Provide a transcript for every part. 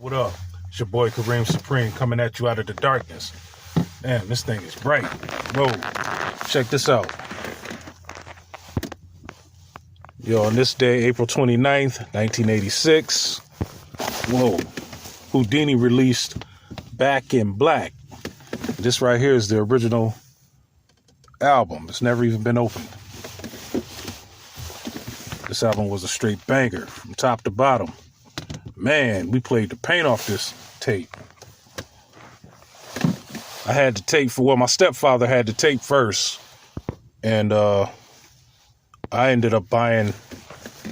What up? It's your boy Kareem Supreme coming at you out of the darkness. Damn, this thing is bright. Whoa, check this out. Yo, on this day, April 29th, 1986, whoa, Whodini released Back in Black. This right here is the original album. It's never even been opened. This album was a straight banger from top to bottom. Man, we played the paint off this tape. I had the tape my stepfather had the tape first. And I ended up buying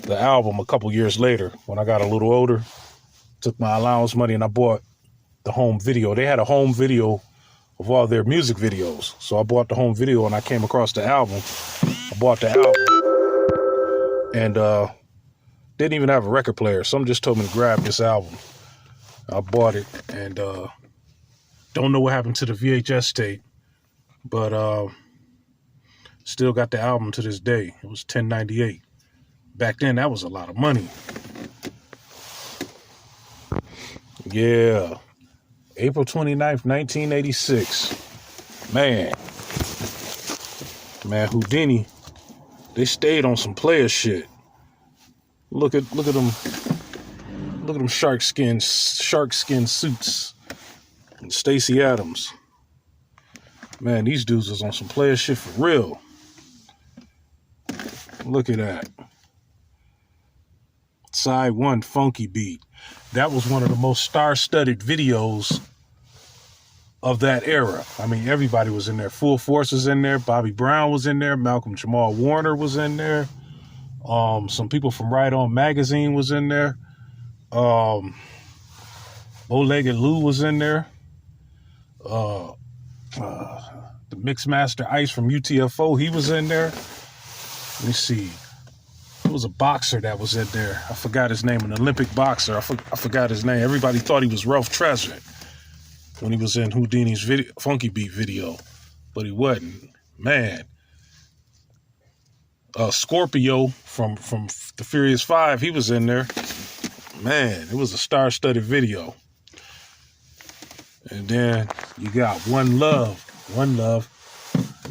the album a couple years later when I got a little older. Took my allowance money and I bought the home video. They had a home video of all their music videos. So I bought the home video and I came across the album. I bought the album. And didn't even have a record player. Someone just told me to grab this album. I bought it and don't know what happened to the VHS tape, but still got the album to this day. It was $10.98. Back then, that was a lot of money. Yeah. April 29th, 1986. Man, Whodini, they stayed on some player shit. Look at them. Look at them shark skin suits. And Stacey Adams. Man, these dudes was on some player shit for real. Look at that. Side 1, Funky Beat. That was one of the most star-studded videos of that era. I mean, everybody was in there. Full Force was in there. Bobby Brown was in there. Malcolm Jamal Warner was in there. Some people from Right On Magazine was in there. Bow-Legged Lou was in there. The Mixmaster Ice from UTFO, he was in there. Let me see. There was a boxer that was in there. I forgot his name, an Olympic boxer. I forgot his name. Everybody thought he was Ralph Treasure when he was in Whodini's video, Funky Beat video, but he wasn't. Man. Scorpio from the Furious 5, he was in there. Man, it was a star-studded video. And then you got One Love. One Love.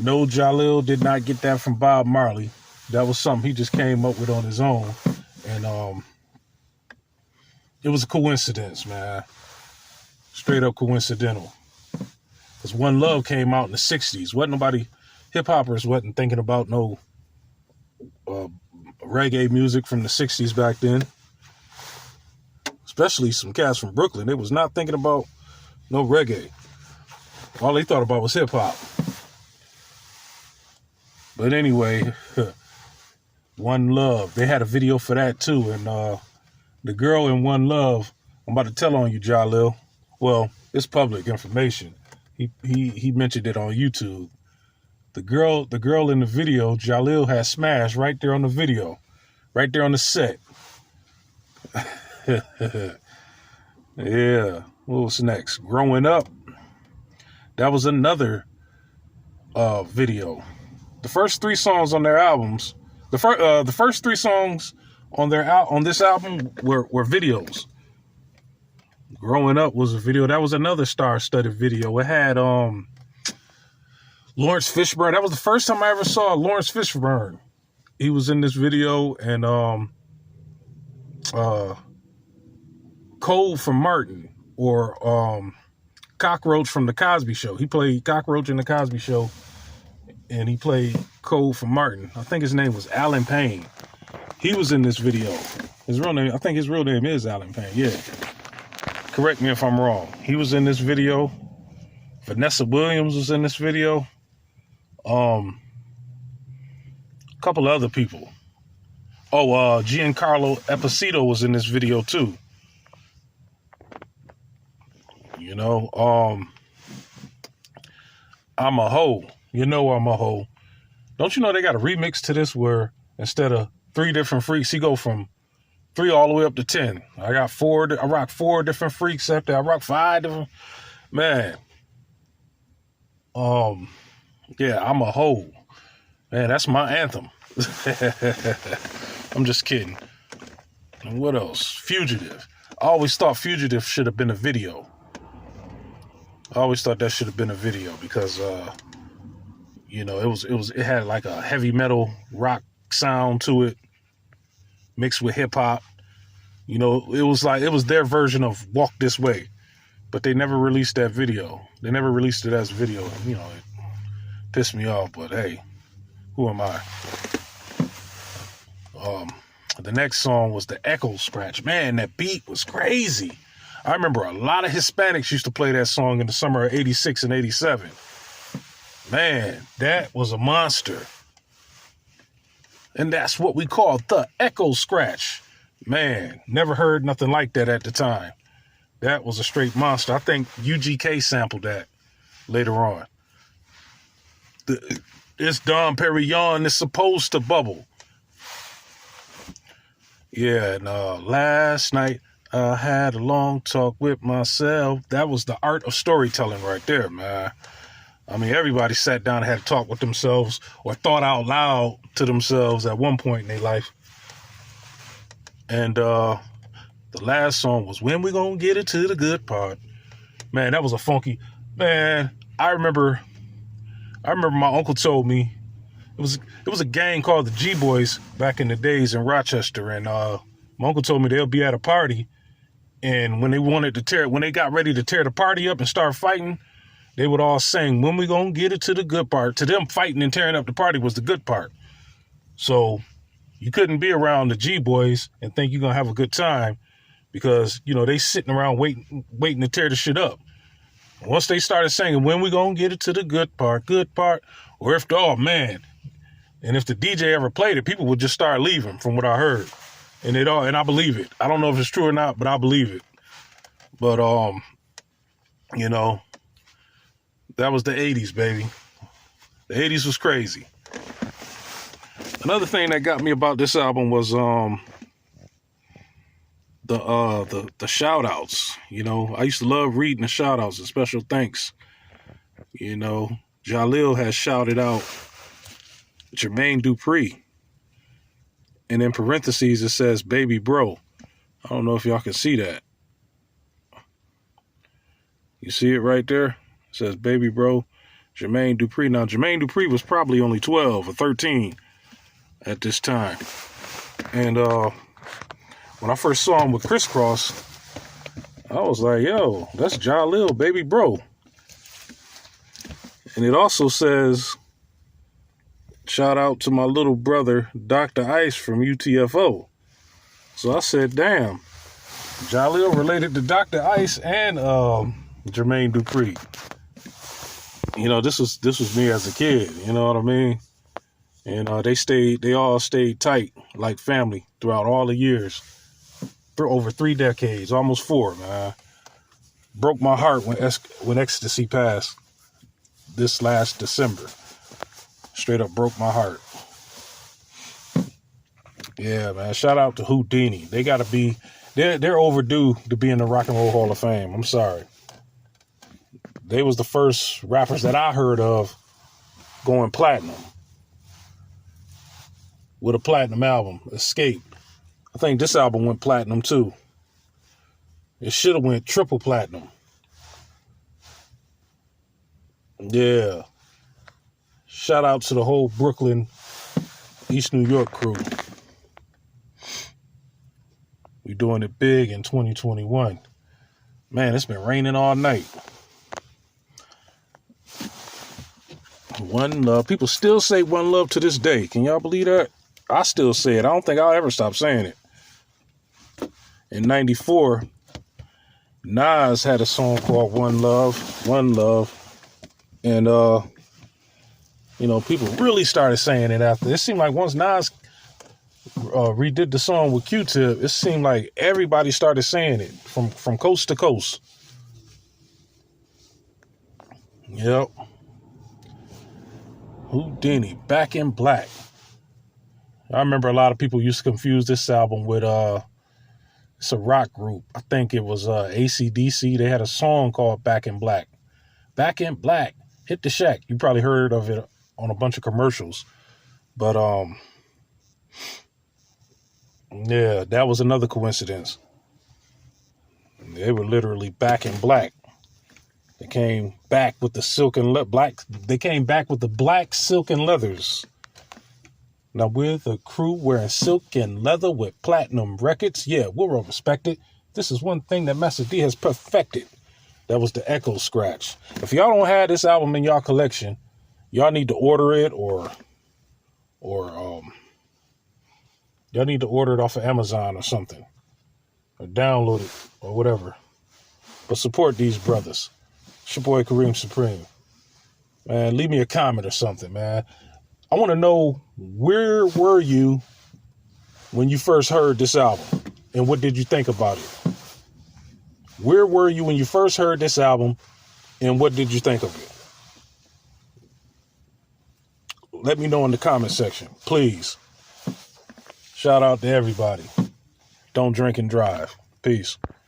No, Jalil did not get that from Bob Marley. That was something he just came up with on his own. And it was a coincidence, man. Straight up coincidental. Because One Love came out in the 60s. Wasn't nobody, hip-hoppers wasn't thinking about no reggae music from the 60s back then. Especially some cats from Brooklyn. They was not thinking about no reggae. All they thought about was hip-hop. But anyway, One Love. They had a video for that too. And the girl in One Love, I'm about to tell on you, Jalil. Well, it's public information. He mentioned it on YouTube. The girl in the video, Jalil had smashed right there on the video. Right there on the set. Yeah. What was next? Growing Up. That was another video. The first 3 songs on their albums, the first 3 songs on this album were videos. Growing Up was a video. That was another star-studded video. It had Lawrence Fishburne. That was the first time I ever saw Lawrence Fishburne. He was in this video, and Cole from Martin, or Cockroach from The Cosby Show. He played Cockroach in The Cosby Show, and he played Cole from Martin. I think his name was Alan Payne. He was in this video. His real name, I think his real name is Alan Payne, yeah. Correct me if I'm wrong. He was in this video. Vanessa Williams was in this video. A couple of other people. Oh, Giancarlo Esposito was in this video too. You know, I'm a Hoe. You know I'm a Hoe. Don't you know they got a remix to this where instead of 3 different freaks, he go from 3 all the way up to 10. I rock 4 different freaks after I rock 5 different. Man. Yeah, I'm a Hoe. Man, that's my anthem. I'm just kidding. And what else? Fugitive. I always thought Fugitive should have been a video. I always thought that should have been a video because, it had like a heavy metal rock sound to it mixed with hip hop. It was their version of Walk This Way, but they never released that video. They never released it as a video. It pissed me off, but hey, who am I? The next song was the Echo Scratch. Man, that beat was crazy. I remember a lot of Hispanics used to play that song in the summer of 86 and 87. Man, that was a monster. And that's what we call the Echo Scratch. Man, never heard nothing like that at the time. That was a straight monster. I think UGK sampled that later on. It's Dom Perignon is supposed to bubble. Yeah, and last night I had a long talk with myself. That was the art of storytelling right there, man. I mean, everybody sat down and had a talk with themselves or thought out loud to themselves at one point in their life. And the last song was When We Gonna Get It to the Good Part. Man, that was a funky... Man, I remember my uncle told me it was a gang called the G-Boys back in the days in Rochester, and my uncle told me they'll be at a party, and when they got ready to tear the party up and start fighting, they would all sing, When We Gonna Get It to the Good Part. To them, fighting and tearing up the party was the good part. So you couldn't be around the G-Boys and think you're gonna have a good time because, they sitting around waiting to tear the shit up. Once they started singing, When We Gonna Get It to the Good Part, or if the DJ ever played it, people would just start leaving from what I heard. And I believe it. I don't know if it's true or not, but I believe it. But, that was the 80s, baby. The 80s was crazy. Another thing that got me about this album was the shout outs. I used to love reading the shout outs and special thanks. Jalil has shouted out Jermaine Dupri. And in parentheses, it says, baby bro. I don't know if y'all can see that. You see it right there? It says, baby bro, Jermaine Dupri. Now, Jermaine Dupri was probably only 12 or 13 at this time. And when I first saw him with Crisscross, I was like, yo, that's Jalil, baby bro. And it also says, shout out to my little brother, Dr. Ice from UTFO. So I said, damn, Jalil related to Dr. Ice and Jermaine Dupri. This was me as a kid, you know what I mean? And they all stayed tight like family throughout all the years. For over 3 decades, almost 4, man. Broke my heart when Ecstasy passed this last December. Straight up broke my heart. Yeah, man. Shout out to Whodini. They're overdue to be in the Rock and Roll Hall of Fame. I'm sorry. They was the first rappers that I heard of going platinum with a platinum album, Escape. I think this album went platinum too. It should have went triple platinum. Yeah. Shout out to the whole Brooklyn, East New York crew. We doing it big in 2021. Man, it's been raining all night. One love. People still say one love to this day. Can y'all believe that? I still say it. I don't think I'll ever stop saying it. In 94, Nas had a song called One Love. And, people really started saying it after. It seemed like once Nas redid the song with Q-Tip, it seemed like everybody started saying it from coast to coast. Yep. Whodini, Back in Black. I remember a lot of people used to confuse this album with it's a rock group. I think it was AC/DC. They had a song called Back in Black. Back in Black, Hit the Shack. You probably heard of it on a bunch of commercials. But yeah, that was another coincidence. They were literally back in black. They came back with the They came back with the black silk and leathers. Now we're the crew wearing silk and leather with platinum records. Yeah, we're all respected. This is one thing that Master D has perfected. That was the Echo Scratch. If y'all don't have this album in y'all collection, y'all need to order it or y'all need to order it off of Amazon or something. Or download it or whatever. But support these brothers. It's your boy Kareem Supreme. Man, leave me a comment or something, man. I want to know, where were you when you first heard this album? And what did you think about it? Where were you when you first heard this album? And what did you think of it? Let me know in the comment section, please. Shout out to everybody. Don't drink and drive. Peace.